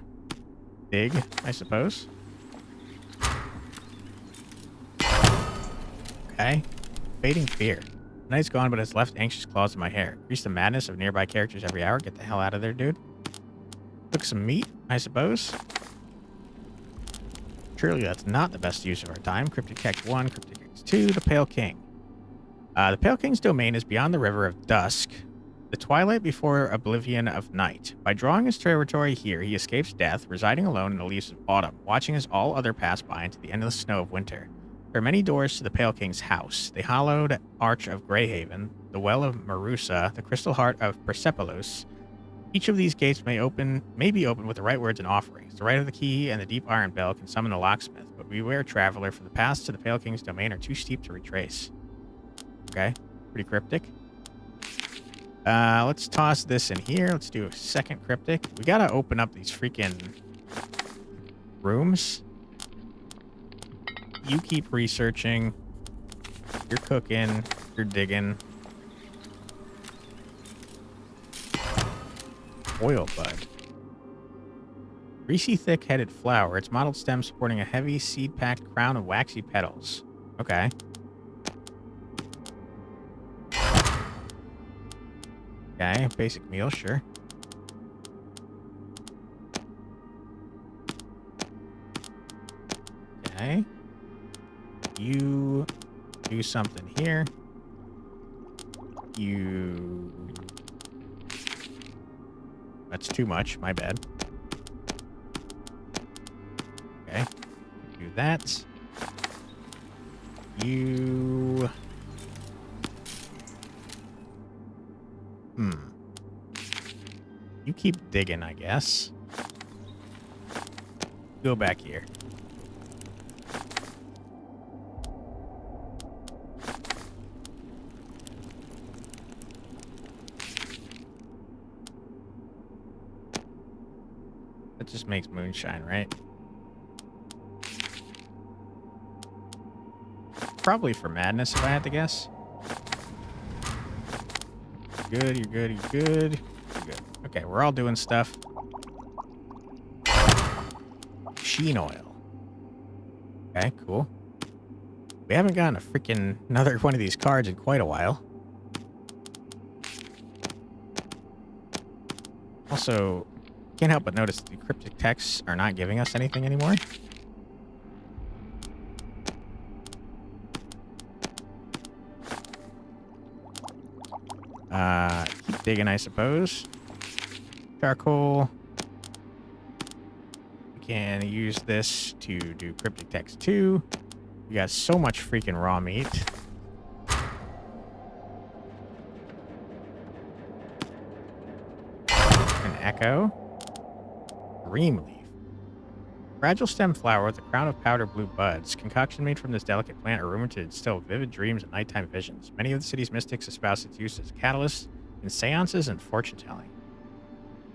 dig, I suppose. Okay. Fading fear. The night's gone, but has left anxious claws in my hair. Increase the madness of nearby characters every hour. Get the hell out of there, dude. Cook some meat, I suppose. Surely that's not the best use of our time. Cryptic Text 1, Cryptic Text 2, the Pale King. The Pale King's domain is beyond the River of Dusk, the twilight before oblivion of night. By drawing his territory here, he escapes death, residing alone in the leaves of autumn, watching as all other pass by into the endless snow of winter. There are many doors to the Pale King's house: the hallowed Arch of Greyhaven, the Well of Marusa, the Crystal Heart of Persepolis. Each of these gates may be opened with the right words and offerings. The right of the key and the deep iron bell can summon the locksmith, but beware, traveler, for the paths to the Pale King's domain are too steep to retrace. Okay, pretty cryptic. Let's toss this in here. Let's do a second cryptic. We gotta open up these freaking rooms. You keep researching. You're cooking. You're digging. Oil bud. Greasy, thick-headed flower. Its mottled stem supporting a heavy, seed-packed crown of waxy petals. Okay. Okay, basic meal, sure. Okay. You do something here. You... That's too much, my bad. Okay. Do that. You... You keep digging, I guess. Go back here. That just makes moonshine, right? Probably for madness, if I had to guess. You're good, you're good, you're good. You're good. Okay, we're all doing stuff. Sheen oil. Okay, cool. We haven't gotten a freaking another one of these cards in quite a while. Also, can't help but notice the cryptic texts are not giving us anything anymore. Keep digging, I suppose. Charcoal. We can use this to do cryptic text 2. We got so much freaking raw meat. An echo. Dream leaf. Fragile stem flower with a crown of powder blue buds. Concoction made from this delicate plant are rumored to instill vivid dreams and nighttime visions. Many of the city's mystics espouse its use as a catalyst in seances and fortune telling.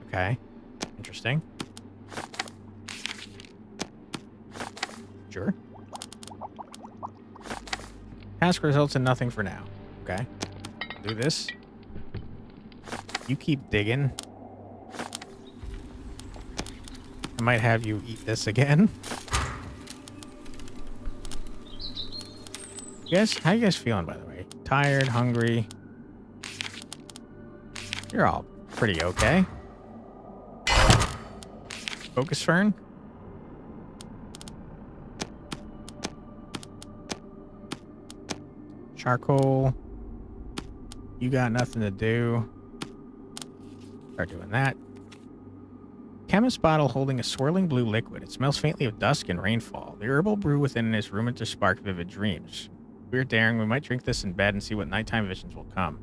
Okay. Interesting. Sure. Task results in nothing for now. Okay. Do this. You keep digging. I might have you eat this again. How you guys feeling, by the way? Tired, hungry? You're all pretty okay. Focus fern? Charcoal. You got nothing to do. Start doing that. Chemist bottle holding a swirling blue liquid. It smells faintly of dusk and rainfall. The herbal brew within is rumored to spark vivid dreams. If we're daring, we might drink this in bed and see what nighttime visions will come.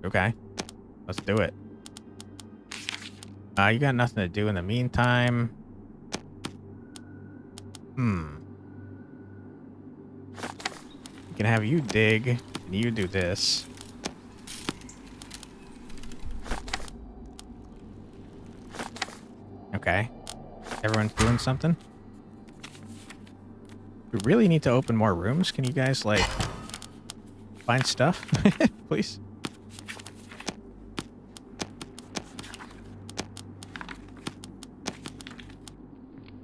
Okay. Let's do it. You got nothing to do in the meantime. We can have you dig, and you do this. Okay. Everyone's doing something? We really need to open more rooms. Can you guys, like, find stuff? Please?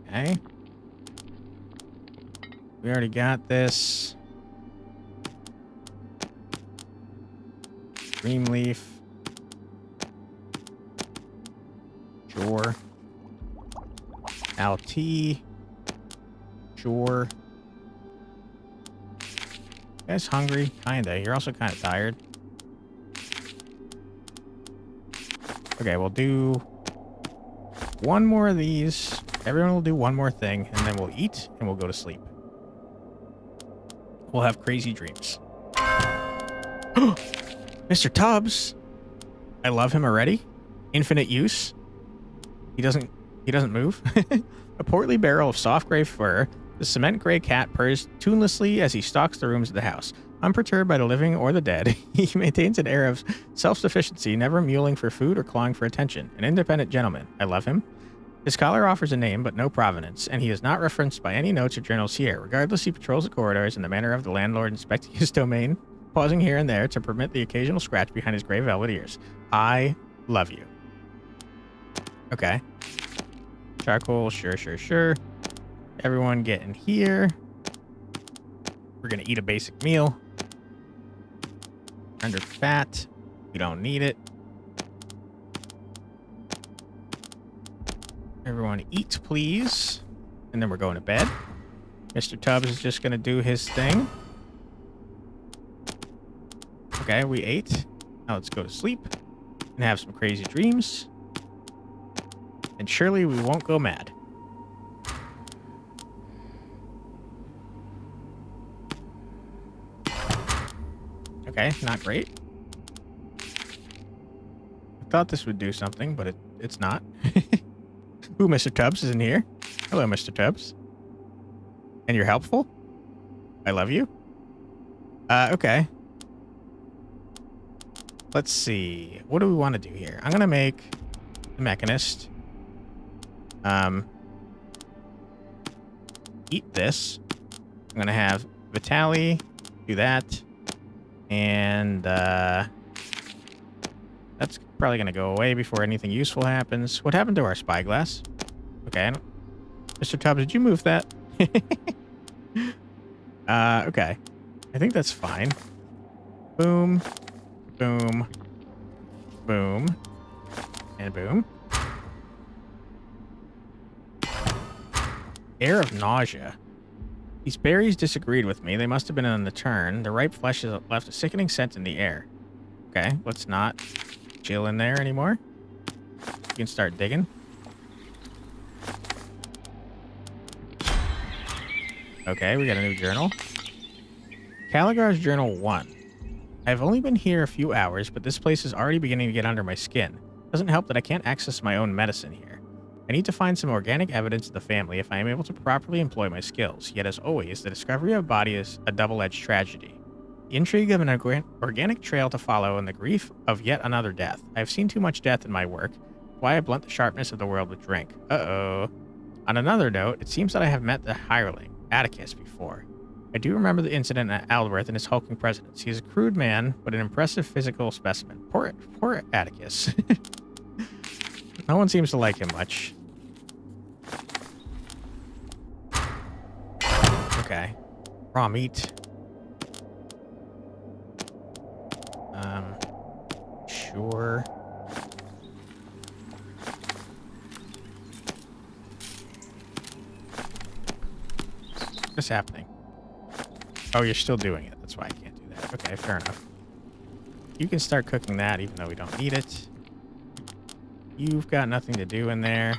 Okay. We already got this. Dream leaf. Sure. LT. Sure. You guys hungry? Kinda. You're also kinda tired. Okay, we'll do one more of these. Everyone will do one more thing, and then we'll eat, and we'll go to sleep. We'll have crazy dreams. Mr. Tubbs! I love him already. Infinite use. He doesn't move. A portly barrel of soft gray fur, the cement gray cat purrs tunelessly as he stalks the rooms of the house. Unperturbed by the living or the dead, he maintains an air of self-sufficiency, never mewling for food or clawing for attention. An independent gentleman. I love him. His collar offers a name, but no provenance, and he is not referenced by any notes or journals here. Regardless, he patrols the corridors in the manner of the landlord inspecting his domain, pausing here and there to permit the occasional scratch behind his gray velvet ears. I love you. Okay. Charcoal, sure. Everyone get in here. We're gonna eat a basic meal. Rendered fat. We don't need it. Everyone eat, please. And then we're going to bed. Mr. Tubbs is just gonna do his thing. Okay, we ate. Now let's go to sleep and have some crazy dreams. And surely we won't go mad. Okay, not great. I thought this would do something, but it's not. Ooh, Mr. Tubbs is in here. Hello, Mr. Tubbs. And you're helpful? I love you. Okay. Let's see. What do we want to do here? I'm going to make the Mechanist. Eat this. I'm going to have Vitaly do that. And, that's probably going to go away before anything useful happens. What happened to our spyglass? Okay. Mr. Tubbs, did you move that? Okay. I think that's fine. Boom. Boom. Boom. And boom. Air of nausea. These berries disagreed with me. They must have been on the turn. The ripe flesh has left a sickening scent in the air. Okay, let's not chill in there anymore. You can start digging. Okay, we got a new journal. Caligar's Journal 1. I've only been here a few hours, but this place is already beginning to get under my skin. Doesn't help that I can't access my own medicine here. I need to find some organic evidence of the family if I am able to properly employ my skills. Yet, as always, the discovery of a body is a double-edged tragedy. The intrigue of an organic trail to follow and the grief of yet another death. I have seen too much death in my work. Why I blunt the sharpness of the world with drink. Uh-oh. On another note, it seems that I have met the hireling, Atticus, before. I do remember the incident at Aldworth and his hulking presence. He is a crude man, but an impressive physical specimen. Poor Atticus. No one seems to like him much. Okay. Raw meat. Sure. What's happening? Oh, you're still doing it. That's why I can't do that. Okay, fair enough. You can start cooking that even though we don't need it. You've got nothing to do in there.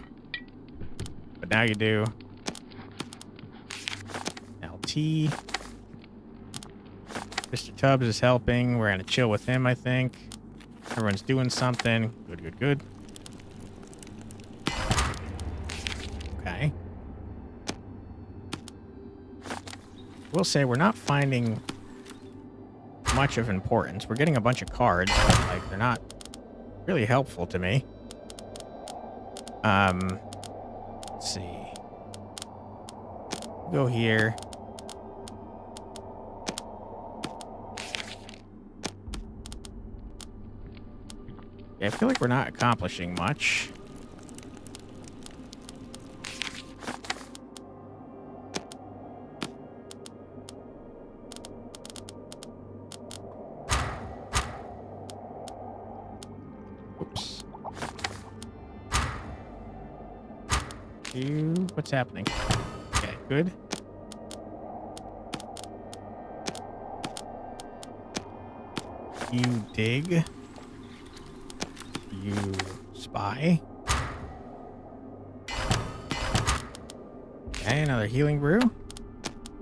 But now you do. LT. Mr. Tubbs is helping. We're going to chill with him, I think. Everyone's doing something. Good. Okay. We'll say we're not finding much of importance. We're getting a bunch of cards, but, like, they're not really helpful to me. Let's see. Go here. Yeah, I feel like we're not accomplishing much. Oops. What's happening? Okay, good. You dig. You spy. Okay, another healing brew. Can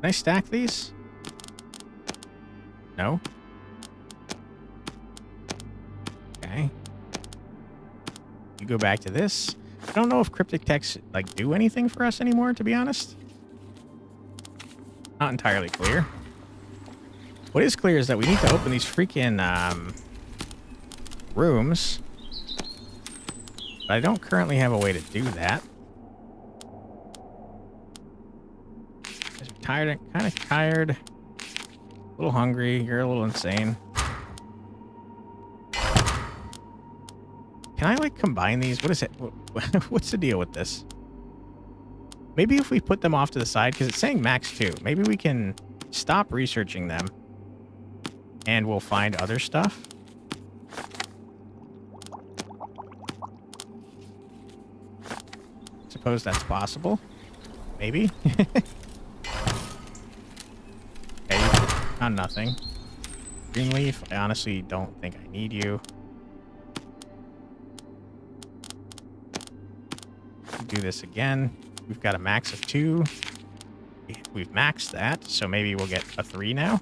I stack these? No. Okay. You go back to this. I don't know if cryptic texts like do anything for us anymore, to be honest. Not entirely clear. What is clear is that we need to open these freaking rooms. But I don't currently have a way to do that. I'm tired, kind of tired. A little hungry. You're a little insane. Can I, like, combine these? What is it? What's the deal with this? Maybe if we put them off to the side, because it's saying max 2. Maybe we can stop researching them. And we'll find other stuff. Suppose that's possible. Maybe. Okay, you found nothing. Greenleaf, I honestly don't think I need you. Do this again. We've got a max of 2. We've maxed that, so maybe we'll get a 3 now.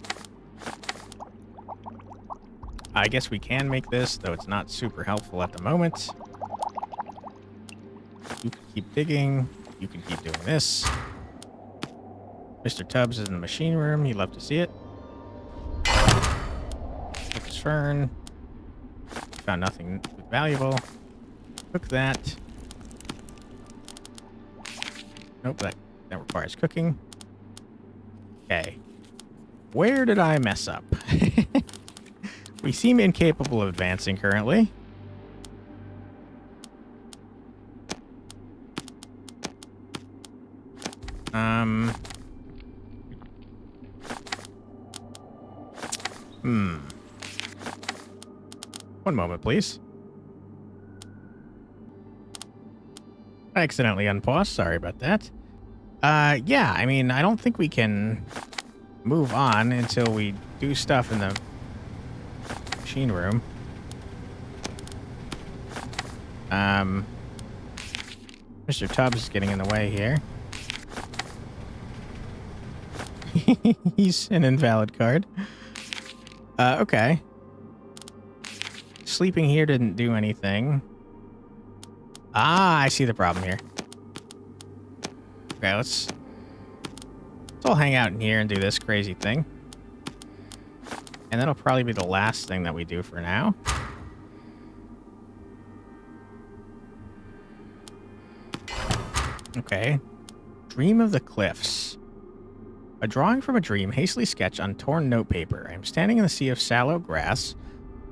I guess we can make this, though it's not super helpful at the moment. You can keep digging. You can keep doing this. Mr. Tubbs is in the machine room. He'd love to see it. Focus fern. Found nothing valuable. Cook that. Nope, that requires cooking. Okay. Where did I mess up? We seem incapable of advancing currently. One moment, please. I accidentally unpaused. Sorry about that. Yeah, I mean, I don't think we can move on until we do stuff in the machine room. Mr. Tubbs is getting in the way here. He's an invalid card. Okay. Sleeping here didn't do anything. Ah, I see the problem here. Okay, let's all hang out in here and do this crazy thing. And that'll probably be the last thing that we do for now. Okay. Dream of the Cliffs. A drawing from a dream, hastily sketched on torn notepaper. I am standing in the sea of sallow grass,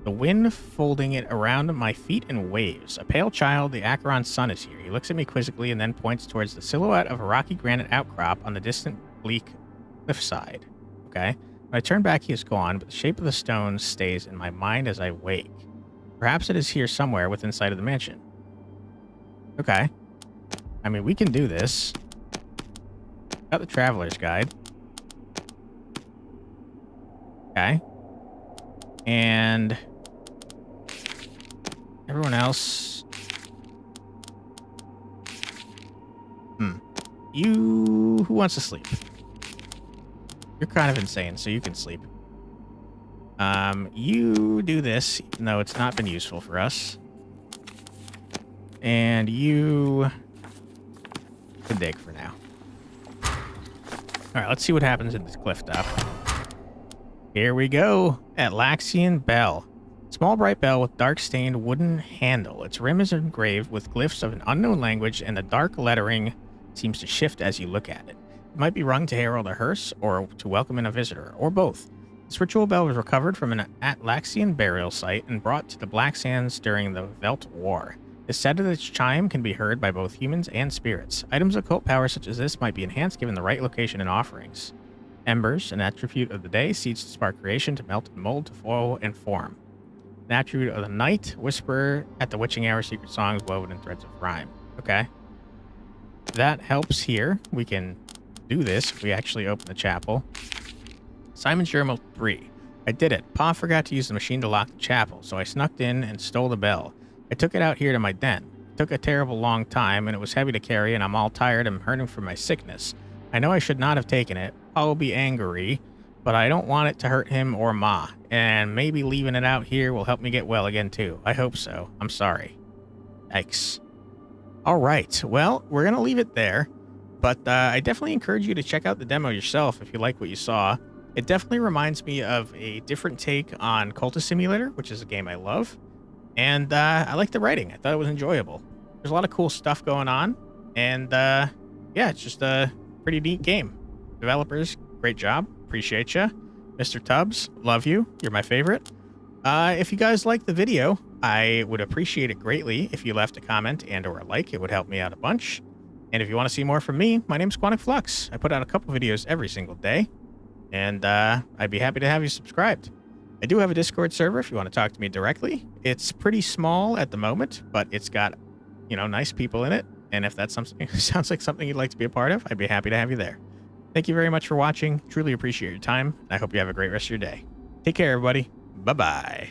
the wind folding it around my feet in waves. A pale child, the Acheron's son, is here. He looks at me quizzically and then points towards the silhouette of a rocky granite outcrop on the distant bleak cliffside. Okay. When I turn back, he is gone, but the shape of the stone stays in my mind as I wake. Perhaps it is here somewhere within sight of the mansion. Okay. I mean, we can do this. Got the Traveler's Guide. Okay. And everyone else. You, who wants to sleep? You're kind of insane, so you can sleep. You do this, even though it's not been useful for us. And you can dig for now. Alright, let's see what happens in this cliff top. Here we go. Atlaxian Bell. Small bright bell with dark stained wooden handle. Its rim is engraved with glyphs of an unknown language, and the dark lettering seems to shift as you look at it. It might be rung to herald a hearse or to welcome in a visitor, or both. This ritual bell was recovered from an Atlaxian burial site and brought to the Black Sands during the Velt War. It's said that its chime can be heard by both humans and spirits. Items of occult power such as this might be enhanced given the right location and offerings. Embers, an attribute of the day, seeds to spark creation, to melt and mold, to flow and form. An attribute of the night, whisper at the witching hour, secret songs woven in threads of rhyme. Okay. That helps here. We can do this if we actually open the chapel. Simon's Journal 3. I did it. Pa forgot to use the machine to lock the chapel, so I snuck in and stole the bell. I took it out here to my den. It took a terrible long time, and it was heavy to carry, and I'm all tired and hurting from my sickness. I know I should not have taken it. Pa will be angry, but I don't want it to hurt him or Ma, and maybe leaving it out here will help me get well again too. I hope so. I'm sorry. Yikes. All right. Well, we're going to leave it there, but I definitely encourage you to check out the demo yourself if you like what you saw. It definitely reminds me of a different take on Cultist Simulator, which is a game I love. And I like the writing. I thought it was enjoyable. There's a lot of cool stuff going on. And yeah, it's just a pretty neat game. Developers, great job. Appreciate you. Mr. Tubbs, love you. You're my favorite. If you guys like the video, I would appreciate it greatly if you left a comment and or a like. It would help me out a bunch. And if you want to see more from me, my name's Quantic Flux. I put out a couple videos every single day. And I'd be happy to have you subscribed. I do have a Discord server if you want to talk to me directly. It's pretty small at the moment, but it's got, you know, nice people in it. And if that's something sounds like something you'd like to be a part of, I'd be happy to have you there. Thank you very much for watching. Truly appreciate your time. I hope you have a great rest of your day. Take care, everybody. Bye-bye.